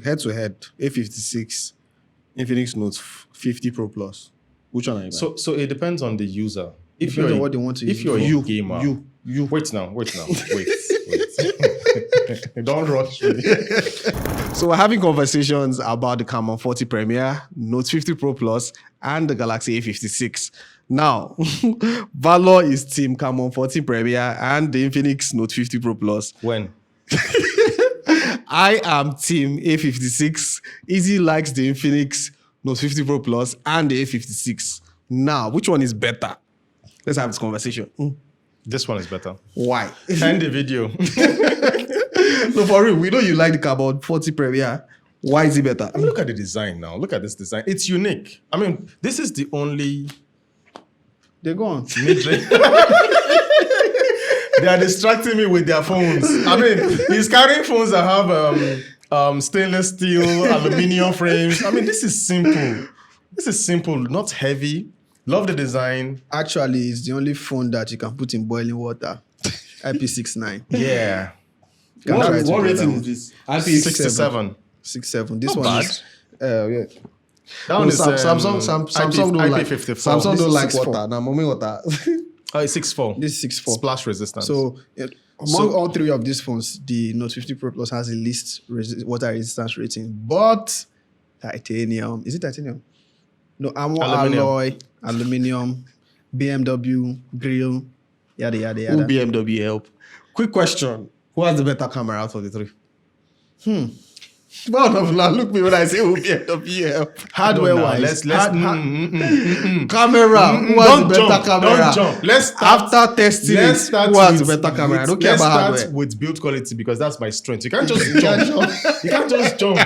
Head to head, A56, Infinix Note 50 Pro Plus. Which one are you buying? So it depends on the user. If Depends you're on what they want to if use it you're for. a gamer, you. wait now. Wait. Don't rush me. So we're having conversations about the Camon 40 Premier, Note 50 Pro Plus, and the Galaxy A56. Now, Valor is Team Camon 40 Premier and the Infinix Note 50 Pro Plus. When? I am Team A56. Easy likes the Infinix Note 50 Pro Plus and the A56. Now, which one is better? Let's have this conversation. This one is better. Why? End the video. No, for real, we know you like the Camon 40 Premier. Why is it better? I mean, look at the design now. Look at this design. It's unique. I mean, this is the only They're gone. mid-range. They are distracting me with their phones. I mean, he's carrying phones that have stainless steel, aluminium frames. I mean, this is simple. This is simple, not heavy. Love the design. Actually, it's the only phone that you can put in boiling water. IP69. Yeah. Can What, try it what together. rating is this? IP 67. 6.7. This Not one bad. is yeah. That one is Samsung don't like IP54. Samsung This don't is like 6.4. water. Now, mommy water. Oh, it's 6.4. this is 6.4. Splash resistance. So among all three of these phones, the Note 50 Pro Plus has the least water resistance rating. But titanium, is it titanium? No, alloy, aluminium, BMW, grill, yada yada Who yada. BMW help? Quick question: who has the better camera out of the three? One of them look me when I say who BMW help. Hardware No, now, wise, let's Camera. Who has Don't the better jump, camera? don't jump. Let's start- After testing Let's it, start who has with- the better camera? I don't care let's about start hardware. with build quality because that's my strength. You can't just jump. You can't just jump.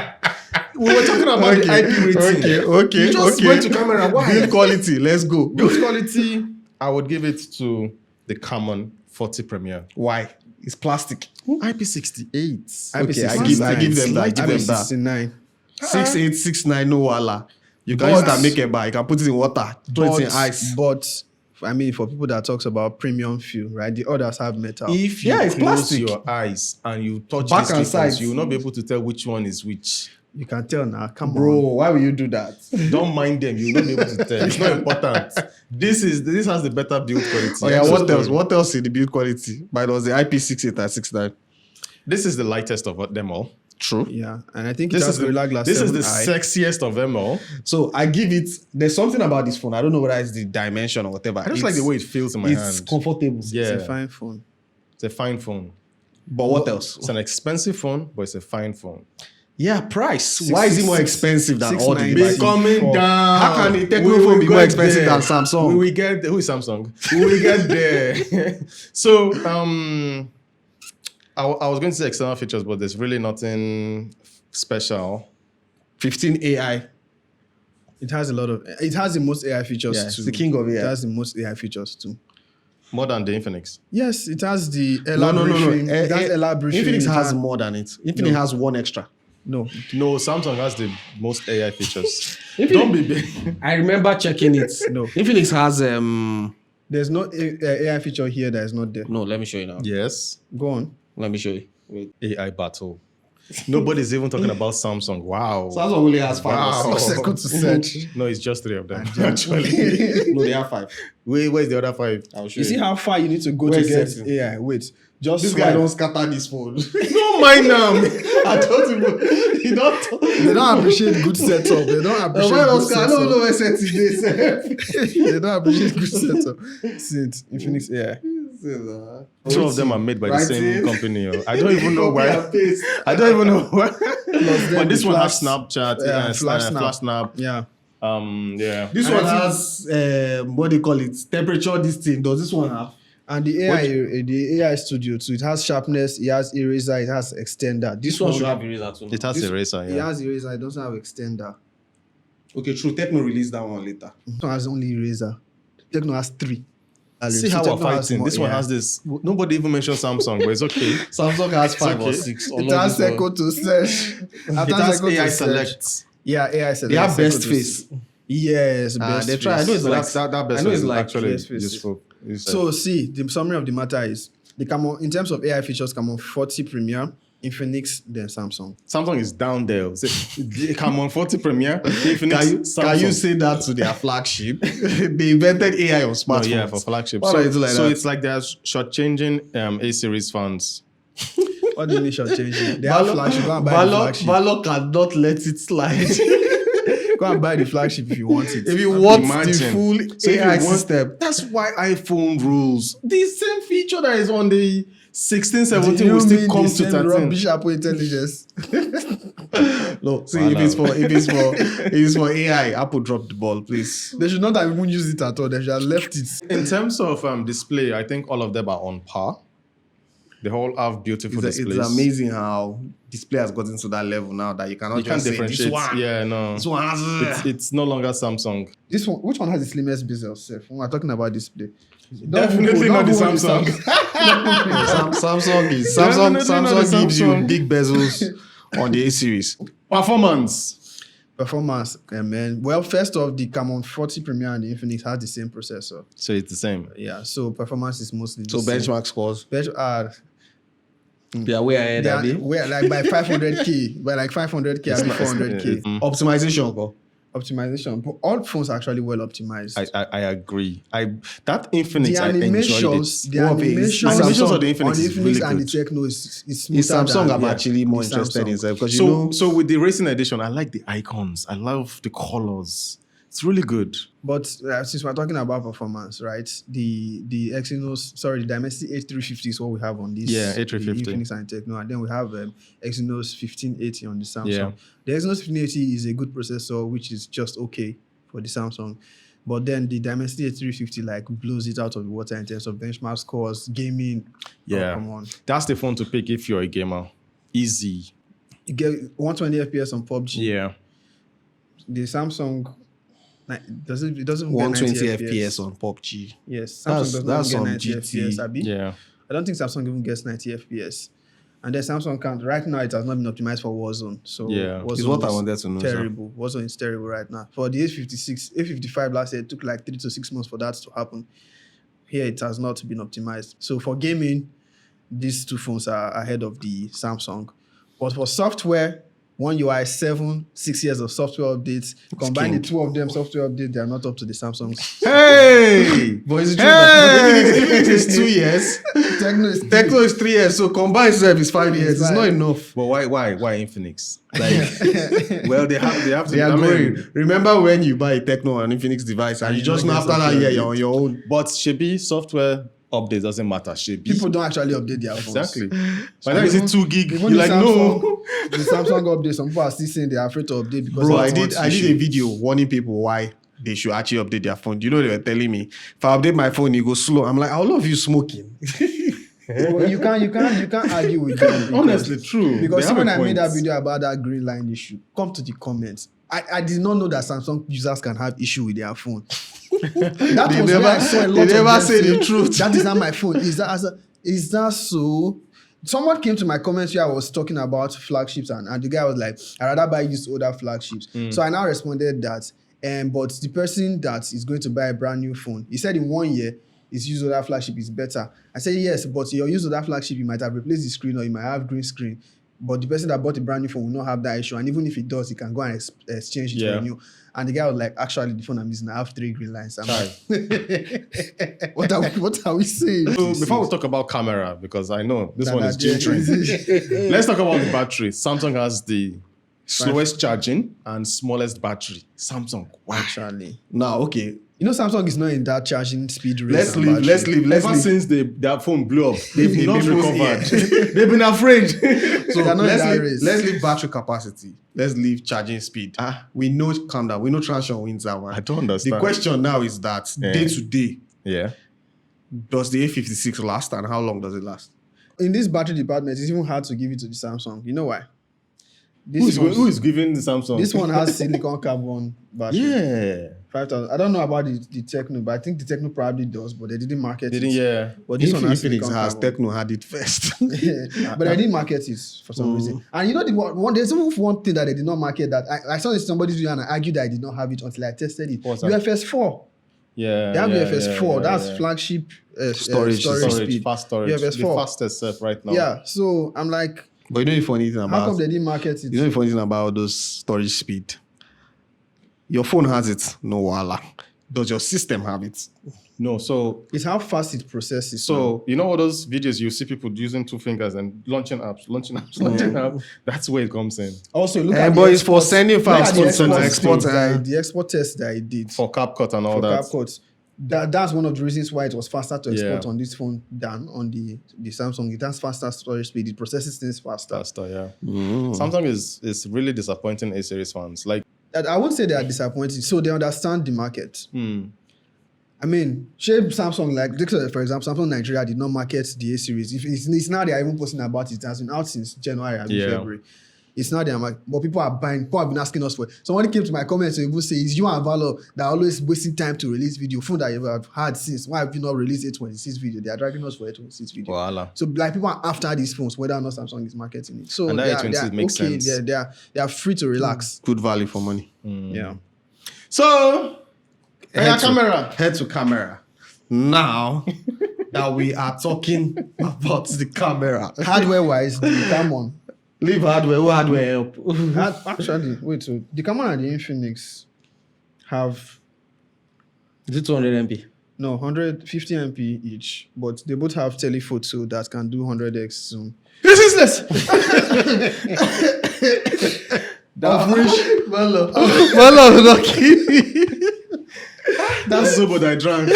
We were talking about the IP rating. Okay. You just went to camera. Why? Build quality. Let's go. Build quality, I would give it to the Camon 40 Premier. Why? It's plastic. IP68. Okay, I give them that. I give them that. IP69. 6869 no wala. You can But- use that make a bar. You can put it in water, throw it in ice. But I mean, for people that talks about premium feel, right? The others have metal. If you it's close plastic. your eyes and you touch Back these and clippers, sides. you will not be able to tell which one is which. You can tell now. Come Bro, on. why will you do that? Don't mind them. You will not be able to tell. It's not important. This has the better build quality. Oh yeah, I'm so what else? sorry. What else in the build quality? But it was the IP68 and 69. This is the lightest of them all. True. Yeah, and I think This it has is the Gorilla Glass this is the 7i. sexiest of them all. So I give it. There's something about this phone. I don't know whether it's the dimension or whatever. I just like the way it feels in my it's hand. comfortable. Yeah, It's a fine phone. it's a fine phone. But what else? It's an expensive phone, but it's a fine phone. Yeah, price. Why is it more expensive than all the 690. devices? Coming down. How can a We Tecno will phone be more get expensive there. than Samsung? We will get who is Samsung? We will get there. So I was going to say external features, but there's really nothing special. 15 AI. It has a lot of. It has the most AI features Yeah, too. it's the king of AI. It has the most AI features too. More than the Infinix. Yes, it has the No. elaboration. It has elaboration. Infinix It has has- more than it. Infinix has one extra. No, No, Samsung has the most AI features. Don't be big. I remember checking it. No. Infinix has there's no AI feature here that is not there. no, let me show you now. Yes. Go on. Let me show you. Wait. AI battle. Nobody's even talking about Samsung. Wow. Samsung only has 5 Wow. or 6. Second to search. No, it's just 3 of them. Actually. No, they have 5. Where's the other 5? I'll show You see how far you need to go Where to is get setting? AI? Wait, just This swipe. guy don't scatter this phone. Don't mind them. I told him. He don't. They don't appreciate good setup. They don't appreciate good I don't know setup. where setting this. They don't appreciate good setup. Since Infinix AI. 2 of them are made by the same Writing. company. I don't even know Copy why. and paste. I don't even know why. then But this the one has Flash- Snapchat, Flash Snap. Flash Snap. Yeah. Yeah. This And one I think- has what do you call it? Temperature. This thing. Does this one have? And the AI studio too. It has sharpness, it has eraser, it has extender. This one should have eraser too. It has eraser, It has eraser, it doesn't have extender. Okay, true. Techno release that one later. This one has only eraser. Techno has 3. See So how we're Tecno has fighting. more This one AI. has this. Nobody even mentioned Samsung, but it's okay. Samsung has 5 or okay. 6. It has Seco to search. It has AI Select. Yeah, AI select. They have Seco best to face. Yes, best they try. I face. know it's So like that best I know it's is like actually best face. useful. So see, the summary of the matter is the Camon, in terms of AI features, Camon 40 Premier Infinix, then Samsung. Samsung is down there. Say, the Camon 40 Premier, Infinix, Can you Samsung. say that to their flagship? They invented AI on No, smartphones. yeah, for flagship. Why So, don't you do like that? it's like they're shortchanging A series phones. What do you mean changing? They have flagship. Go and buy the Valor, flagship. Valor cannot let it slide. Go and buy the flagship if you want it. If you want the Imagine. full So if you AI want- system, That's why iPhone rules. The same feature that is on the 16, Do 17 you will still mean come the to same 13. rubbish Apple intelligence? no. See, Wow. if it's for AI, Apple dropped the ball, please. They should not have even used it at all. They should have left it. In terms of display, I think all of them are on par. They all have beautiful displays. It's amazing how display has gotten to that level now that you cannot You can't just say differentiate. this one. Yeah, no. This one has It's no longer Samsung. This one, which one has the slimmest bezel? Seth? When we're talking about display, Definitely not the Samsung. Samsung is Definitely not the Samsung gives you Samsung. big bezels on the A series. Performance. Performance, man. Well, first off, the Camon 40 Premier and the Infinix has the same processor. So it's the same. Yeah, so performance is mostly the So same. benchmark scores. Mm. They are way ahead, They Abby. are, we're like by 500k, by like 500k and 400k. Optimization, go. Optimization. But all phones are actually well optimized. I agree. That Infinix, The I enjoyed animations, it. the What of it is- animations, Animations of the on Infinix the is really and the good. Techno is In smoother Samsung, than I'm actually more the interested Samsung. in because you know. So with the racing edition, I like the icons. I love the colors. It's really good. But since we're talking about performance, right? The Exynos, sorry, the Dimensity 8350 is what we have on this. Yeah, the 8350. Infinix and Techno, and then we have Exynos 1580 on the Samsung. Yeah. The Exynos 1580 is a good processor, which is just okay for the Samsung. But then the Dimensity 8350 like blows it out of the water in terms of benchmark scores, gaming. Yeah. Oh, come on. That's the phone to pick if you're a gamer. Easy. You get 120 FPS on PUBG. Yeah. The Samsung it doesn't get 120 90 FPS on PUBG. Yes, That's- Samsung that's does not some get 90 GT. FPS, Abi. Yeah. I don't think Samsung even gets 90 FPS. And then Samsung can't. Right now, it has not been optimized for Warzone. So Yeah. Warzone Is what I is wanted to know, sir. Terrible. Warzone is terrible right now. For the A56, A55 last year, it took like 3 to 6 months for that to happen. Here, it has not been optimized. So for gaming, these two phones are ahead of the Samsung. But for software, One UI 7, 6 years of software updates. Combine the two of them software updates, they are not up to the Samsung. Hey! But it's true Hey! that even if it's 2 years, Techno is 3 years, so combined itself is 5 years. It's fine. not enough. But why Infinix? Like, well, they have to. They are I mean, growing. Remember when you buy a Techno or an Infinix device and you just know after that year you're on your own. But Shebi software updates doesn't matter. Shebi. People don't actually update their phones. Exactly. By the time you see 2 gig, Even you're the like, Samsung, no. The Samsung update, some people are still saying they are afraid to update because Bro, of I that did issue. a video warning people why they should actually update their phone. You know, they were telling me if I update my phone, it goes slow. I'm like, I love you smoking. Well, you can't argue with them. because- Honestly, true. Because They have when a I made that point. video about that green line issue, come to the comments. I did not know that Samsung users can have issue with their phone. That They was never- where I saw a lot they of never them say the say, truth. That is not my phone. Is that so? Someone came to my comments where I was talking about flagships and the guy was like, I'd rather buy used older flagships. So I now responded that, but the person that is going to buy a brand new phone, he said in 1 year, his used older flagship is better. I said, yes, but your used older flagship, you might have replaced the screen or you might have green screen. But the person that bought a brand new phone will not have that issue. And even if it does, he can go and exchange it for a new. And the guy was like, actually, the phone I'm using, I have 3 green lines. I'm like, what are we saying? So before we talk about camera, because I know this Nah, one is nah, yeah. ginger. Let's talk about the battery. Samsung has the slowest charging and smallest battery. Samsung, why? Actually. Now, okay. You know, Samsung is not in that charging speed race. Let's and leave. battery. Let's leave. Let's Ever leave. since their phone blew up, they've They've not been recovered. They've been afraid. So They are not in let's that leave, race. let's leave battery capacity. Let's leave charging speed. We know, calm down. We know traction wins that one. I don't The understand. question now is that day to day, Yeah. does the A56 last and how long does it last? In this battery department, it's even hard to give it to the Samsung. You know why? Who is giving the Samsung? This one has silicon carbon battery. Yeah. 5,000. I don't know about the Techno, but I think the Techno probably does, but they didn't market Didn't, it. yeah. But this one has Infinix silicon has, carbon. Techno had it first. But they didn't market it for some reason. And you know, there's even one thing that they did not market that I saw somebody do and I argued that I did not have it until I tested it. What's that? UFS 4. Yeah. They have yeah, UFS 4. yeah, That's yeah. flagship Storage speed. Fast storage. UFS The 4. fastest stuff right now. Yeah, so I'm like, But you know the funny thing How about come they didn't market it? you know the funny thing about those storage speed? Your phone has it, no wala. Does your system have it? No, so It's how fast it processes. so you know all those videos you see people using 2 fingers and launching apps. That's where it comes in. Also, look at But the it's for export- sending look at files the to export export. test that- the export test that I did For CapCut and all for that. CapCut. That's one of the reasons why it was faster to export Yeah. on this phone than on the Samsung. It has faster storage speed. It processes things faster. Faster, yeah. Samsung is really disappointing A series fans. Like, I won't say they are disappointed. So they understand the market. hmm. I mean, shape Samsung, like, for example, Samsung Nigeria did not market the A series. If it's now they are even posting about it. It has been out since January, February. It's not their market. But people are buying. People have been asking us for it. Somebody came to my comments and even say, it's you and Valor that are always wasting time to release video. Phone that you have had since. Why have you not released A26 video? They are dragging us for A26 video. Voila. So like people are after these phones, whether or not Samsung is marketing it. So And that they A26 are makes okay. sense. They are free to relax. Good value for money. Yeah. So, Head to- camera. Head to camera. Now that we are talking about the camera. Hardware wise, the Camon. Leave hardware. Who hardware help? Actually, wait. So the Camon and the Infinix have Is it 200 MP? 150 MP each, but they both have telephoto that can do 100x zoom. This is this. Of which, Well, not kidding. That's Zobo that I drank.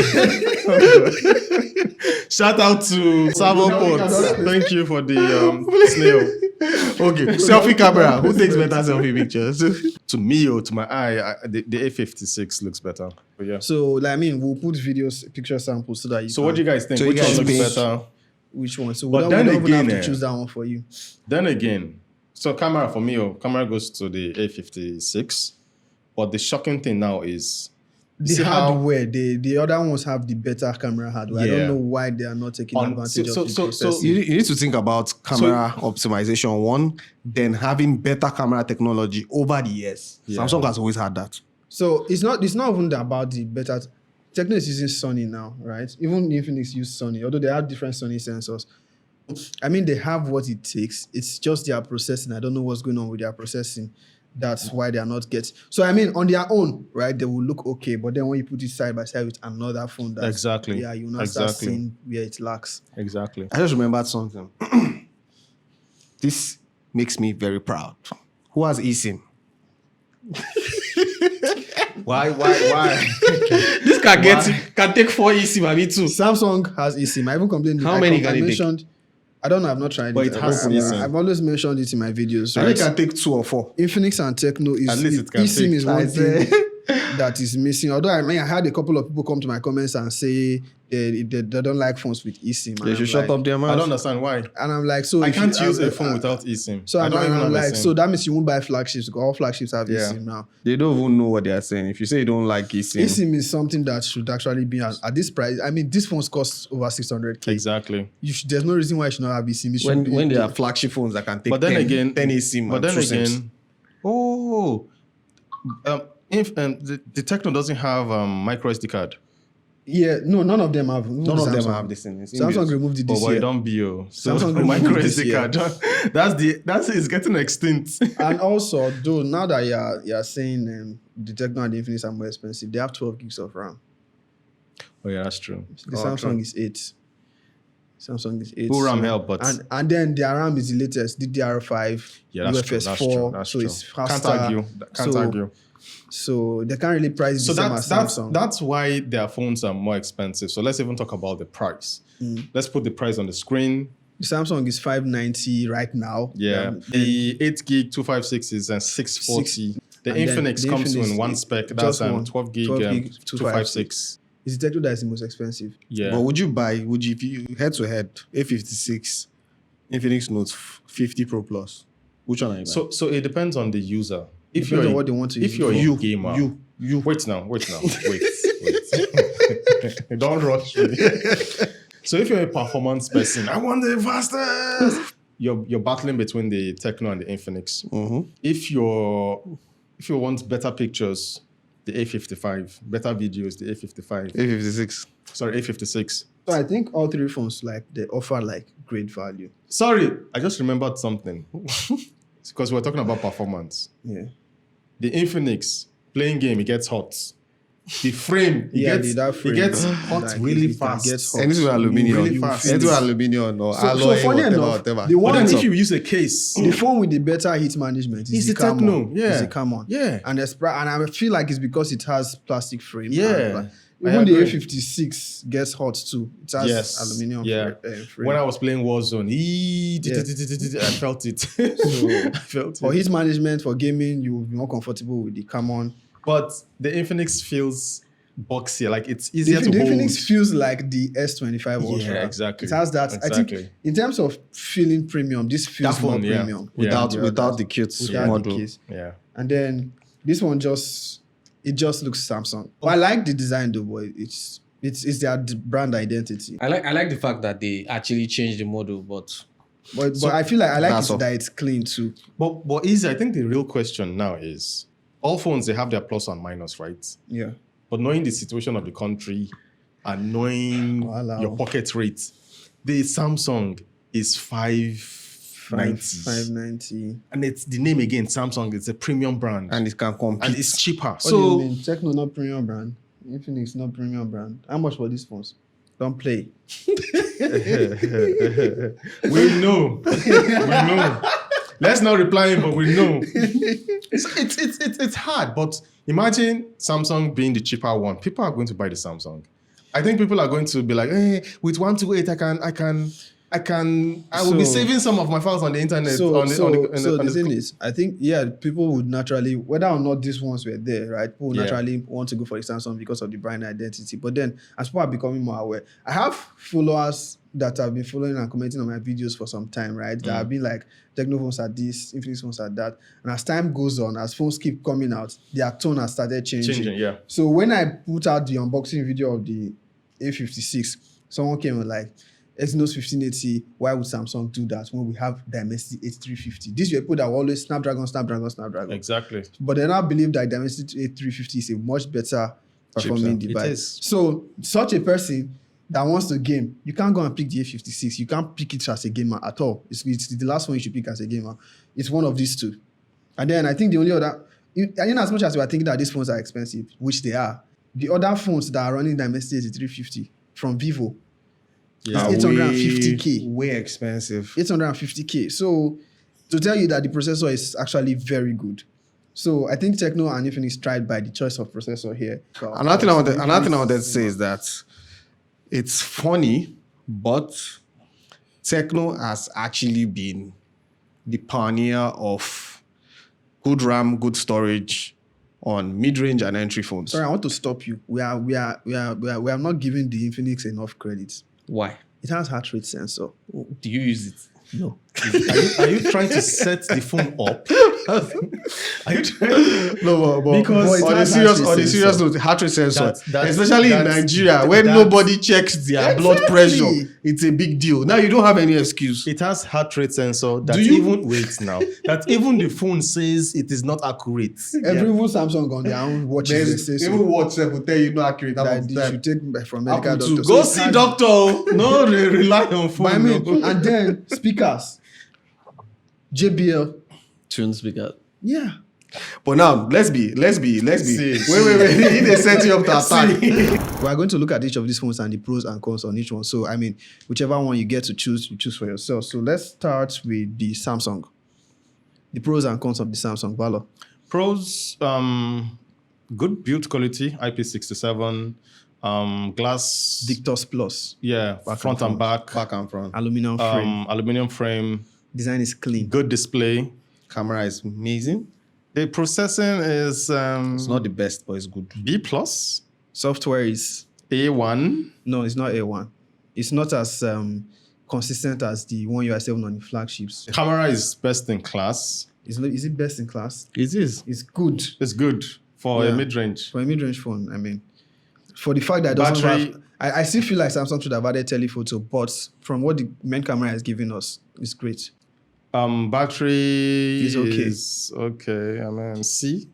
Shout out to Savo Ports. Thank you for the snail. Okay, selfie camera. Who takes better selfie pictures? To me or to my eye, the A56 looks better. But yeah. so like, I mean, we'll put videos, picture samples so that you. So what do you guys think? So you Which one guys looks think- better? Which one? So But we then don't even have again, to choose that one for you. Then again, so camera for me, camera goes to the A56. But the shocking thing now is The see how- hardware, the other ones have the better camera hardware. I Yeah. don't know why they are not taking advantage of the so- processing. You need to think about camera optimization one, then having better camera technology over the years. Yeah. Samsung has always had that. So it's not even about the better. TECNO is using Sony now, right? Even Infinix use Sony, although they have different Sony sensors. I mean, they have what it takes. It's just their processing. I don't know what's going on with their processing. That's why they are not getting. So I mean, on their own, right? They will look okay, but then when you put it side by side with another phone, that's, Exactly. yeah, you now start Exactly. seeing where it lacks. exactly. I just remembered something. This makes me very proud. Who has eSIM? Why? This can take 4 eSIM and me too. Samsung has eSIM. I even complained. How many can it take? mentioned? I don't know. I've not tried But it. it has eSIM. I've always mentioned it in my videos. I Right? think it can take 2 or 4. Infinix and TECNO is At least it can eSIM take- is one I thing say. that is missing. Although I had a couple of people come to my comments and say they don't like phones with eSIM. They should shut up their I mouth. don't understand why. And I'm like, so I if can't you- use a I'm- phone without eSIM. So I don't even I'm have a like, SIM. so that means you won't buy flagships because all flagships have Yeah. eSIM now. They don't even know what they are saying. If you say you don't like eSIM, eSIM is something that should actually be at this price. I mean, these phones cost over 600K. Exactly. There's no reason why you should not have eSIM. It should when be- when there are flagship phones that can take But then 10, again, 10 eSIM But and then 2 SIMs. again, if the TECNO doesn't have micro SD card. Yeah, no, none of them have. None of them Samsung. have this thing. It's Samsung Indians. removed it But this boy, year. don't be so Samsung removed micro it this SD year. card. That's it's getting extinct. And also, though, now that you're saying the TECNO and the Infinix are more expensive, they have 12 gigs of RAM. Oh yeah, that's true. The Samsung is 8. Samsung is 8. Full RAM help, but and then their RAM is the latest, DDR5, yeah, that's true. UFS That's 4, true. That's so true. it's faster. Can't argue. Can't So- argue. So they can't really price So the same that's as Samsung. that's why their phones are more expensive. So let's even talk about the price. Let's put the price on the screen. The Samsung is 590 right now. Yeah, the 8 gig 256 is 640. The and then Infinix the comes Infinix in one is spec. just That's one. 12 gig, 256. It's the TECNO that is the most expensive. Yeah, But would you if you head to head, A56, Infinix Note 50 Pro Plus? Which one are you buying? so it depends on the user. If Depends you're on what they want to if use you're it a for. gamer, you. wait now, wait. Don't rush me. So if you're a performance person, I want the fastest. You're battling between the TECNO and the Infinix. Mm-hmm. If you want better pictures, the A55. Better videos, the A55. A56. Sorry, A56. So I think all three phones they offer great value. Sorry, I just remembered something. Because we're talking about performance. Yeah. The Infinix playing game, it gets hot. The frame, it gets hot really fast. Anything with aluminium. Really fast. Anything with aluminium or So alloy, funny whatever, enough, whatever. the one But then Ends if up. you use a case, the phone with the better heat management is It's the the Camon. TECNO, yeah. It's the Camon. Yeah. And I feel like it's because it has plastic frame. Yeah. I Even the agree. A56 gets hot too. It has aluminium frame. When I was playing Warzone, I felt it. I felt For it. heat management, for gaming, you'll be more comfortable with the Camon. But the Infinix feels boxier, like it's The easier to hold. Infinix feels like the S25 Ultra. Yeah, exactly. It has that. I Exactly. think in terms of feeling premium, this feels That phone, more yeah. premium. Without than without others. the kit Without the model. case. Yeah. And then this one just looks Samsung. But I like the design though, but it's their brand identity. I like the fact that they actually changed the model, but But I feel like That's all. that it's clean too. But easy, I think the real question now is all phones, they have their plus and minus, right? Yeah. But knowing the situation of the country and knowing Voila. your pocket rate, the Samsung is 590. 590. And it's the name again, Samsung, it's a premium brand. And it can compete. And it's cheaper. What do you mean? TECNO not premium brand. Infinix not premium brand. How much for these phones? Don't play. We know. Let's not reply him, but we know. It's hard, but imagine Samsung being the cheaper one. People are going to buy the Samsung. I think people are going to be like, hey, with 128, I will be So- saving some of my files on the internet. So on the thing is, I think people would naturally, whether or not these ones were there, right? People would Yeah. naturally want to go for the Samsung because of the brand identity. But then, as people are becoming more aware, I have followers that have been following and commenting on my videos for some time, right? That have been like, TECNO phones are this, Infinix phones are that. And as time goes on, as phones keep coming out, their tone has started changing. yeah. So when I put out the unboxing video of the A56, someone came and like, Exynos 1580, why would Samsung do that when we have Dimensity 8350? These were people that were always Snapdragon. Exactly. But they now believe that Dimensity 8350 is a much better performing Chipset. It device. is. So such a person that wants to game, you can't go and pick the A56. You can't pick it as a gamer at all. It's the last one you should pick as a gamer. It's one of these two. And then I think the only other, as much as we are thinking that these phones are expensive, which they are, the other phones that are running Dimensity 8350 from Vivo, Yeah. It's 850K. Way expensive. 850K. So to tell you that the processor is actually very good. So I think TECNO and Infinix tried by the choice of processor here. So Another thing I wanted to say is that it's funny, but TECNO has actually been the pioneer of good RAM, good storage on mid-range and entry phones. Sorry, I want to stop you. We are not giving the Infinix enough credit. why? It has heart rate sensor. Do you use it? No. Are you trying to set the phone up? Are you trying? No, but Because- on it a has serious, heart rate sensor. heart rate sensor, That's- especially in that's- Nigeria, when that's- nobody checks their blood Exactly. pressure, it's a big deal. Now you don't have any excuse. It has heart rate sensor that Do you- even wait now. That even the phone says it is not accurate. Every even Samsung on their own watches they say so. WhatsApp will tell you not accurate. That you should take from medical Apple too. doctor. Go So it see has- doctor. Oh. No, rely on phone. But I mean, no. and then speakers, JBL. Tune speaker. Yeah. But now let's be. See. Wait. They set you up to attack. We are going to look at each of these phones and the pros and cons on each one. So, I mean, whichever one you get to choose, you choose for yourself. So, let's start with the Samsung. The pros and cons of the Samsung. Valor. Pros, good build quality, IP67, glass, Dictos Plus. front and back, Back and front. Aluminum frame. aluminum frame, Design is clean. good display. Camera is amazing. The processing is It's not the best, but it's good. B plus, Software is... A1. No, it's not A1. It's not as consistent as the one you are selling on the flagships. Camera is best in class. Is it best in class? It is. It's good. It's good for Yeah. a mid-range. For a mid-range phone, I mean, for the fact that it doesn't Battery- have... I still feel like Samsung should have added telephoto, but from what the main camera is giving us, it's great. Battery It's okay. is okay. I mean, C.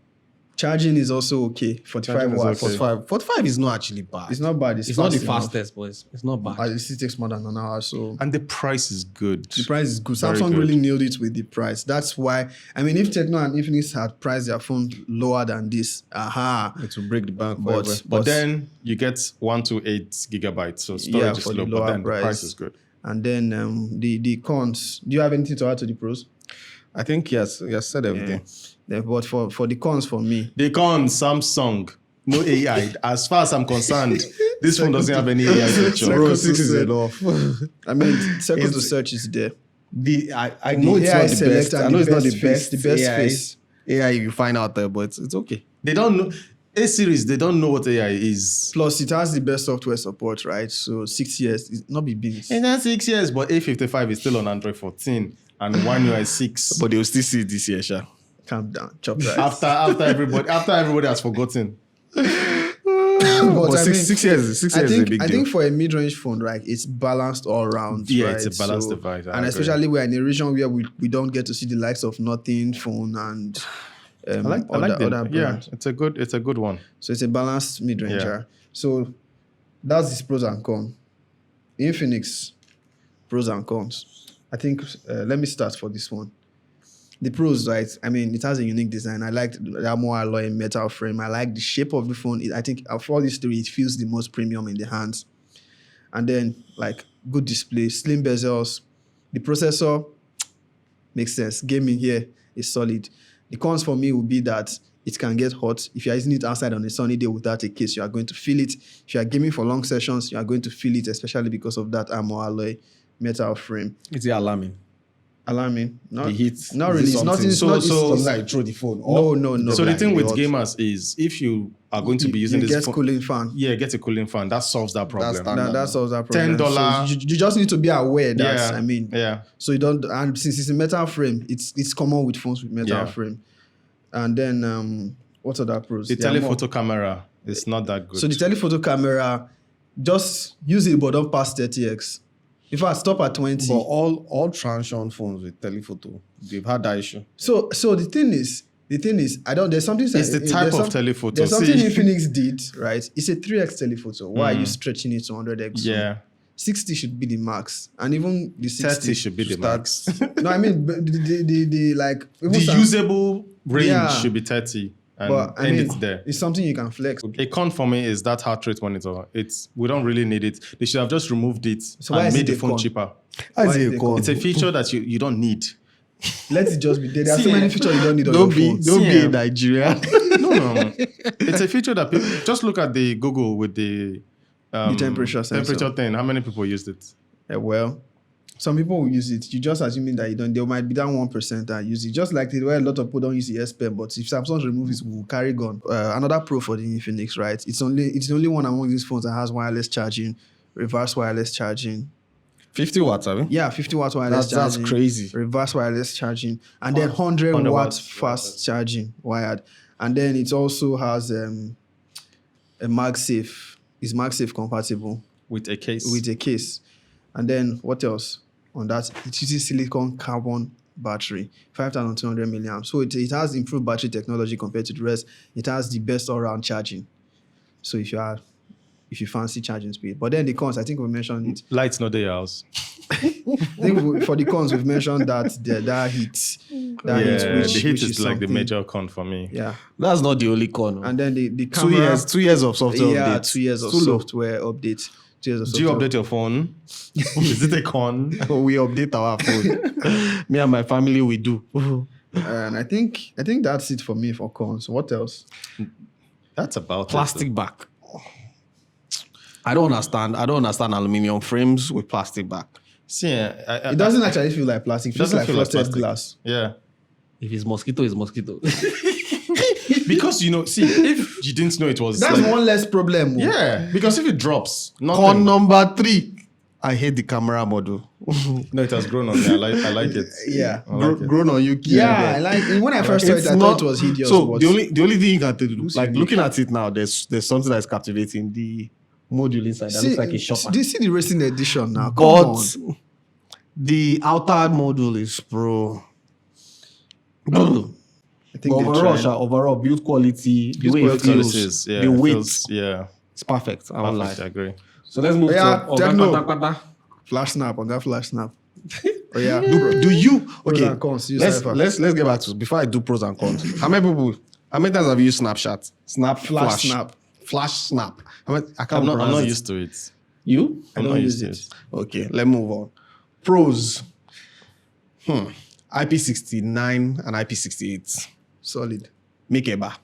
Charging is also okay. 45 Charging is watts. okay. 45 is not actually bad. It's not bad. It's not the fast enough. fastest, but it's not bad. It still takes more than an hour. So And the price is good. the price is good. Very Samsung good. really nailed it with the price. That's why, I mean, if Tecno and Infinix had priced their phone lower than this, It will break the bank but, forever. But then you get 128 gigabytes, so storage is for the low, but lower then the price is good. And then the cons. Do you have anything to add to the pros? I think yes, said everything. But for the cons for me, They con Samsung, no AI. As far as I'm concerned, this phone doesn't have any AI feature. Bro, Circle 6 is to enough. I mean, circle to search is there. I know it's AI not the select best. and I know the it's not best the face, best. the best AI, face. AI you find out there, but it's okay. They don't know. A series, they don't know what AI is. Plus, it has the best software support, right? So 6 years, it's not be big. In that 6 years, but A55 is still on Android 14 and One UI 6. But they'll still see it this year, Sha. Calm down, chop right. after everybody has forgotten. But But I six, mean, 6 years, 6 years is a big I deal. think for a mid-range phone, right, it's balanced all around. Yeah, right? it's a balanced device, I And agree. especially we're in a region where we don't get to see the likes of Nothing phone and I like other them. Yeah, brands. it's a good one. So it's a balanced mid-range. Yeah. Yeah. So that's its pros and cons. Infinix, pros and cons. I think, let me start for this one. The pros, right? I mean, it has a unique design. I like that more alloy metal frame. I like the shape of the phone. I think of all these three, it feels the most premium in the hands. And then, like, good display, slim bezels. The processor makes sense. Gaming here is solid. The cons for me would be that it can get hot. If you're using it outside on a sunny day without a case, you are going to feel it. If you are gaming for long sessions, you are going to feel it, especially because of that armor alloy metal frame. It's alarming. Alarming. Not, The heat. Not really. It's nothing. It's not. Something like throw the phone. No. So the Like, thing with hot. gamers is if you are going to be using you this get phone, cooling fan. get a cooling fan. That solves that problem. standard. That solves that problem. $10. So you just need to be aware that yeah. So you don't, and since it's a metal frame, it's common with phones with metal Yeah. frame. And then what other pros? The There are more. telephoto camera is not that good. So the telephoto camera, just use it, but don't pass 30x. In fact, stop at 20. But all Transsion phones with telephoto, they've had that issue. So the thing is, there's something. It's the type of telephoto. There's something See? Infinix did, right? It's a 3x telephoto. Why are you stretching it to 100x? Yeah. 60 should be the max, and even the 60 30 should be the max. No, I mean but the like even The some- usable range Yeah. should be 30 and but I end mean, it there. it's something you can flex. A con for me is that heart rate monitor. We don't really need it. They should have just removed it So why and is made it the a phone con? cheaper. Why Why is is it it a con? It's a feature that you don't need. Let it just be there. There are so See, many features you don't need on Don't your be phone. don't be Yeah. in Nigeria. No. It's a feature that people just look at the Google with the temperature sensor. temperature thing. How many people used it? Well, some people will use it. You just assuming that you don't. There might be that 1% that use it. Just like the way a lot of people don't use the S Pen, but if Samsung removes it, we'll carry gun. Another pro for the Infinix, right? It's the only one among these phones that has wireless charging, reverse wireless charging. 50 watts, I mean. Yeah, 50 watt wireless That's charging. crazy. Reverse wireless charging. And then 100 100 watts watts fast charging wired. And then it also has a MagSafe. Is MagSafe compatible With a case. with a case? And then what else on that? It uses silicon carbon battery, 5,200 milliamps. So it has improved battery technology compared to the rest. It has the best all-round charging. So if you fancy charging speed. But then the cons, I think we mentioned it. Lights not their house. I think for the cons, we've mentioned that that heat. The heat which is like the something- major con for me. Yeah. That's not the only con. And then the 2 camera. 2 years of software Yeah, updates. 2 years of Too low. software updates. 2 years of Do you software. update your phone? Is it a con? We update our phone. Me and my family, we do. And I think that's it for me for cons. What else? That's about Plastic back. I don't understand aluminum frames with plastic back. See, It doesn't actually feel like plastic. It feels doesn't like feel like frosted plastic. glass. Yeah. If it's mosquito, it's mosquito. Because, if you didn't know it was... That's like- one less problem. Yeah, because if it drops, nothing. Con number 3. I hate the camera model. No, it has grown on me. I like it. Yeah. I like it. Grown on you. kid. Yeah, I like when I first saw it, I thought it was hideous. So but the only thing you can do, like unique? looking at it now, there's something that's captivating. The module inside that looks like a shopper. Do you see the racing edition now? Come on. But the outer module is pro. No. I think But they overall, tried. overall build quality, the way it Quality feels, is, the weight, yeah, it's perfect. I won't lie. perfect, I agree. So let's move Yeah, to Techno. Kwata. Flash snap on that flash snap. Oh yeah. Do you Pros okay? and cons, use Let's Cypher. let's get back to before I do pros and cons. How many times have you used Snapchat? Flash snap. Flash snap. I can't I'm pronounce not it. used to it. You? I'm don't not use used to it. it. Okay, let's move on. Pros. IP69 and IP68. Solid. Make a bar.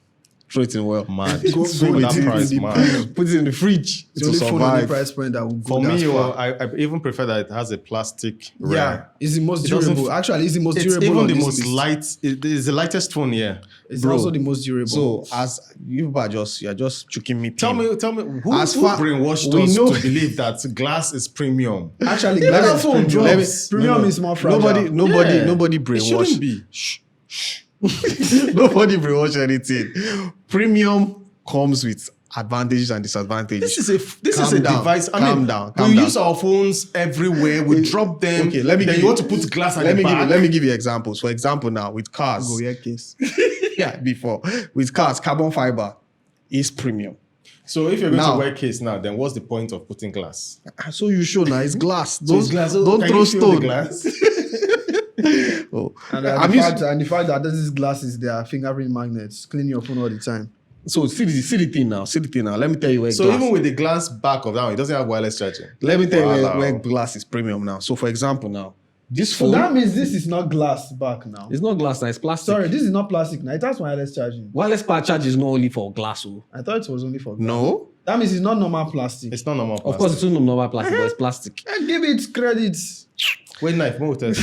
Throw it in well. Mad. Go For with that it, price, with the man. Put it in the fridge. It's It the will only phone on the survive. price point that will go For that me, far. I even prefer that it has a plastic Yeah, rim. it's the most It doesn't durable. f- Actually, it's the most It's durable. even on the this most list. light. It is the lightest phone here. It's Bro. also the most durable. So as you're just choking me. Tell pain. me, who, As who far- brainwashed we us know- to believe that glass is premium? actually, Let glass me- is premium. let me- Premium no. is more fragile. Nobody It brainwashed. shouldn't be. Nobody brainwash anything. Premium comes with advantages and disadvantages. This is Calm a down, device. calm down. We use our phones everywhere. We drop them. Okay, let me then give you want to put glass at let the me back. let me give you examples. For example, now with cars, Go yeah, case. yeah, before with cars, carbon fiber is premium. So if you're going Now- to wear case now, then what's the point of putting glass? So you show now it's glass. So Don't it's glass. don't Can throw you feel the stone. glass? Oh. And I'm the used- fact that these glasses, they are fingerprint magnets, clean your phone all the time. So see the thing now. Let me tell you where So glass. even with the glass back of that one, it doesn't have wireless charging. Let me tell you Wow. where glass is premium now. So for example, now this So phone that means this is not glass back now. It's not glass now, it's plastic. Sorry, this is not plastic now. It has wireless charging. Wireless power charge is not only for glass. Oh. I thought it was only for glass. no. That means it's not normal plastic. It's not normal plastic. Of course, it's not normal plastic, but it's plastic. Give it credit. Wait, knife, move with us.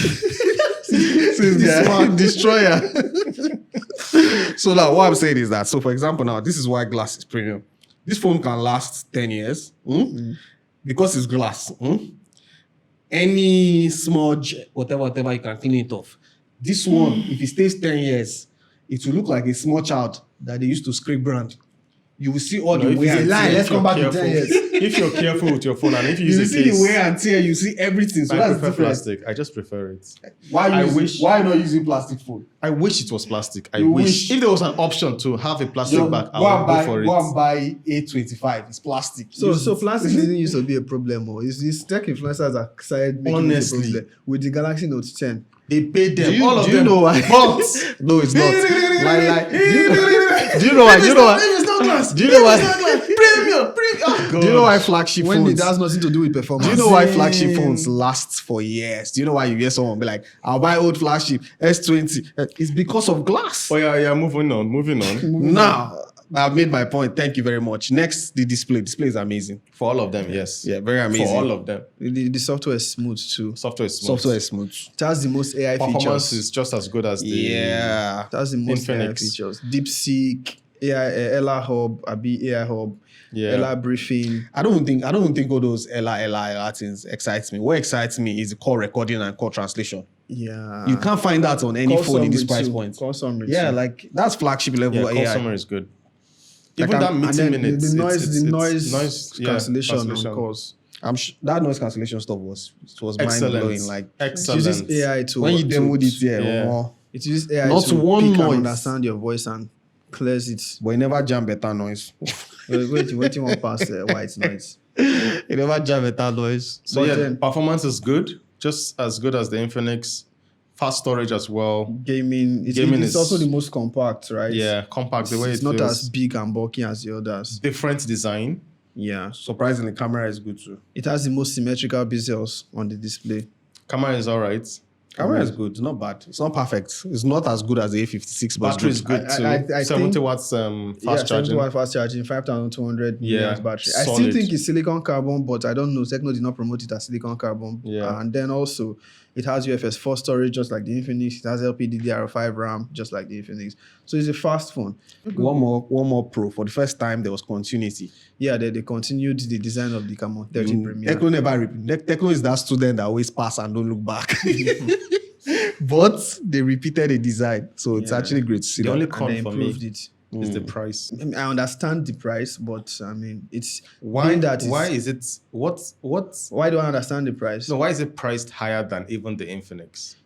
Destroyer. So now what I'm saying is that, so for example now, this is why glass is premium. This phone can last 10 years because it's glass. Any smudge, whatever, you can clean it off. This one, if it stays 10 years, it will look like a small child that they used to scrape brand. You will see all No, the if wear it's and a lie, tear. let's come back to 10 years. If you're careful with your phone and if you You use will a see case, the wear and tear, you see everything. So I that's prefer different. plastic. I just prefer it. Why not using plastic phone? I wish it was plastic. I You wish. wish. If there was an option to have a plastic bag, I would go for it. Go and buy A25. It's plastic. So Use it. plastic didn't used to be a problem. Or it's tech influencers that started making it a Honestly. problem with the Galaxy Note 10. They paid them. Do you, all of do you them. know why? But No, it's not. Like, do you if know why? Do you know why? it's not glass. Do you know if why? it's not glass. Premium. Oh, God. Do you know why flagship When it phones? has nothing to do with Do performance. you know why Zing. flagship phones last for years? Do you know why you hear someone be like, "I'll buy old flagship S20"? It's because of glass. Oh yeah. Moving on. Now, I've made my point. Thank you very much. Next, the display. Display is amazing. For all of them, yes. Yeah, very amazing. For all of them, The software is smooth too. software is smooth. Software is smooth. It has the most AI Performance features. is just as good as the. Yeah. It has the most AI Infinix. features. DeepSeek, AI, Ella Hub, AI Hub, Yeah. Ella Briefing. I don't think all those Ella things excites me. What excites me is the call recording and call translation. Yeah. You can't find that on any Call phone in this summary price too. point. Call summary Yeah, too. like that's flagship level Yeah, call AI. summary is good. Like Even that and meeting then minutes. the noise, it's noise yeah, cancellation on calls. That noise cancellation stuff was mind Excellent. blowing. Like It Excellent. uses AI to when you demoed it, Yeah. oh, It uses AI Not to one pick noise. and understand your voice and clears it. but it never jam better noise. Wait, you want pass white noise. It never jam better noise. So But yeah, then- performance is good, just as good as the Infinix. Fast storage as well. Gaming, it's is also the most compact, right? Yeah, compact. The way It's it not feels. as big and bulky as the others. Different design. Yeah. Surprisingly, camera is good too. It has the most symmetrical bezels on the display. Camera is all right. Camera is good. It's not bad. It's not perfect. It's not as good as the A56, but Battery it's is good. good too. I 70 think- watts fast Yeah, 70 charging. watt fast charging, 5,200 Yeah, milliamp battery. I still solid. think it's silicon carbon, but I don't know. TECNO did not promote it as silicon carbon. Yeah. And then also, it has UFS 4 storage, just like the Infinix. It has LPDDR5 RAM, just like the Infinix. So it's a fast phone. One more pro. For the first time, there was continuity. Yeah, they continued the design of the Camon 30 Premier. Techno never repeat. Techno is that student that always pass and don't look back. But they repeated the design, so it's Yeah. actually great to see The that. only And con they for me improved it. is the price. I mean, I understand the price, but I mean, it's Why? being that Why it's- is it? What? why do I understand the price? No, why is it priced higher than even the Infinix?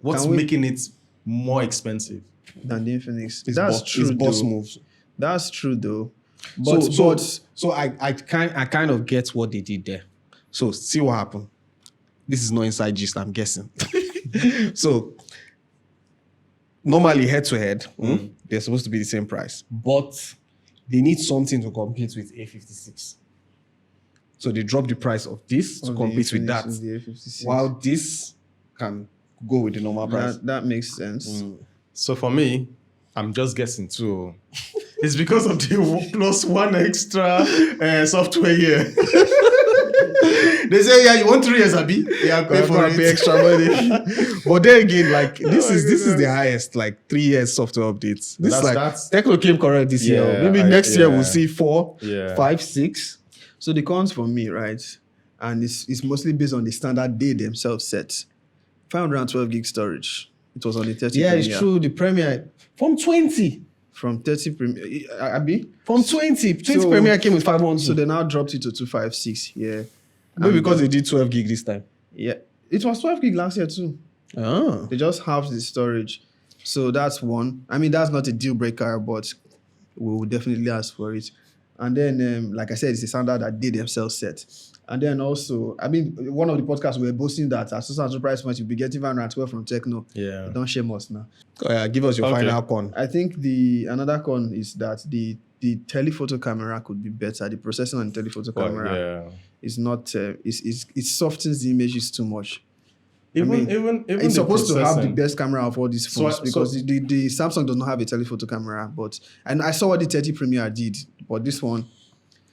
What's Can we- making it more expensive? than the Infinix. It's That's true. It's boss though. moves. That's true though. So I kind of get what they did there. So see what happened. This is not inside gist, I'm guessing. So normally head to head, they're supposed to be the same price, but they need something to compete with A56. So they drop the price of this to compete with that, The A56. while this can go with the normal price. That makes sense. So for me, I'm just guessing too. It's because of the plus one extra software here. They say, yeah, you want 3 years, Abi? Yeah, pay for it. Pay extra money. But then again, like this is the highest, like 3 years software updates. This is like TECNO came correct this year. Maybe next year we'll see 4, 5, 6. So the cons for me, right? And it's mostly based on the standard they themselves set. 512 gig storage. It was on the 30 Yeah, Premier. it's true. The Premier from 20. From 30 Premier. Abi? From 20. 20 So- Premier came with 512. So they now dropped it to 256. Yeah. Maybe because they did 12 gig this time. Yeah. It was 12 gig last year too. Ah. They just halved the storage. So that's one. I mean, that's not a deal breaker, but we will definitely ask for it. And then, like I said, it's a standard that they themselves set. And then also, I mean, one of the podcasts we were boasting that at certain price point, you'll be getting 512 from TECNO. Yeah. Don't shame us now. Give us your Okay. final con. I think another con is that the telephoto camera could be better. The processing on the telephoto camera is not, it softens the images too much. Even It's supposed to have the processing. best camera of all these phones because the Samsung does not have a telephoto camera. And I saw what the 30 Premier did, but this one,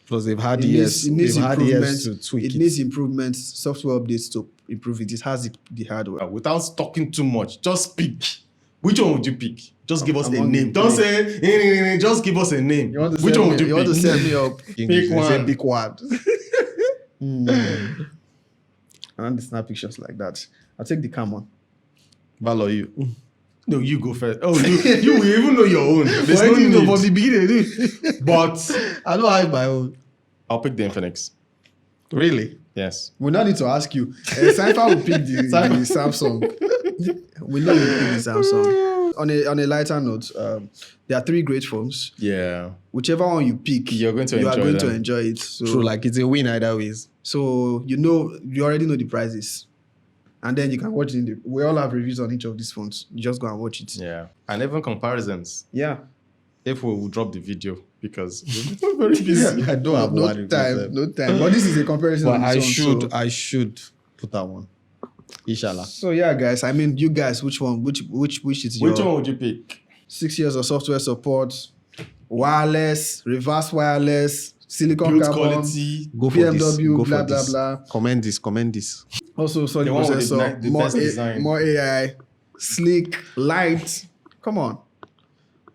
Plus they've had it years. needs They've had years improvements. to tweak It it. needs improvements, software updates to improve it. It has the hardware. Without talking too much, just pick. Which one would you pick? Just give us a among name. the Don't three. say, just give us a name. Which one would you You want to pick? set me up? English, they say one. big one. I want to snap pictures like that. I'll take the Camon. Valor you. No, you go first. Oh, you will even know your own. There's Why no do you know need. from the beginning? But I don't have my own. I'll pick the Infinix. Really? Yes. We now need to ask you. Cypher will pick the Samsung. We know you pick the Samsung. On a lighter note, there are 3 great phones. Yeah. Whichever one you pick, You're going to you are enjoy going to them. enjoy it. So, True, like it's a win either ways. so you already know the prices, and then you can watch it. We all have reviews on each of these phones. You just go and watch it. Yeah. And even comparisons. Yeah. If we will drop the video because we're very busy. I don't have No one. time. No time. But this is a comparison. But on I its own, should, so- I should put that one. Inshallah. So yeah, guys. I mean, you guys, which one? Which is your Which one would you pick? 6 years of software support, wireless, reverse wireless, silicon Build carbon, quality. Go for this. BMW, Go blah for blah this. blah. Comment this. Also, solid The one with the processor, the best design. more AI, sleek, light. Come on,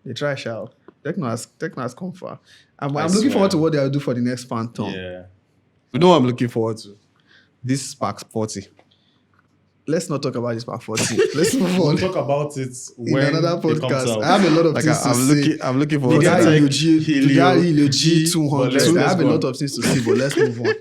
they try shall. TECNO has come far. I'm looking swear. forward to what they'll do for the next Phantom. Yeah. You know what I'm looking forward to? This Spark 40. Let's not talk about this Spark 40. Let's move We'll on. talk about it In when another it comes podcast, out. I have a lot of Like things to say. I'm looking The forward to guy that. Helio Helio G, G200. but let's I have a go lot on. of things to say, but let's move on.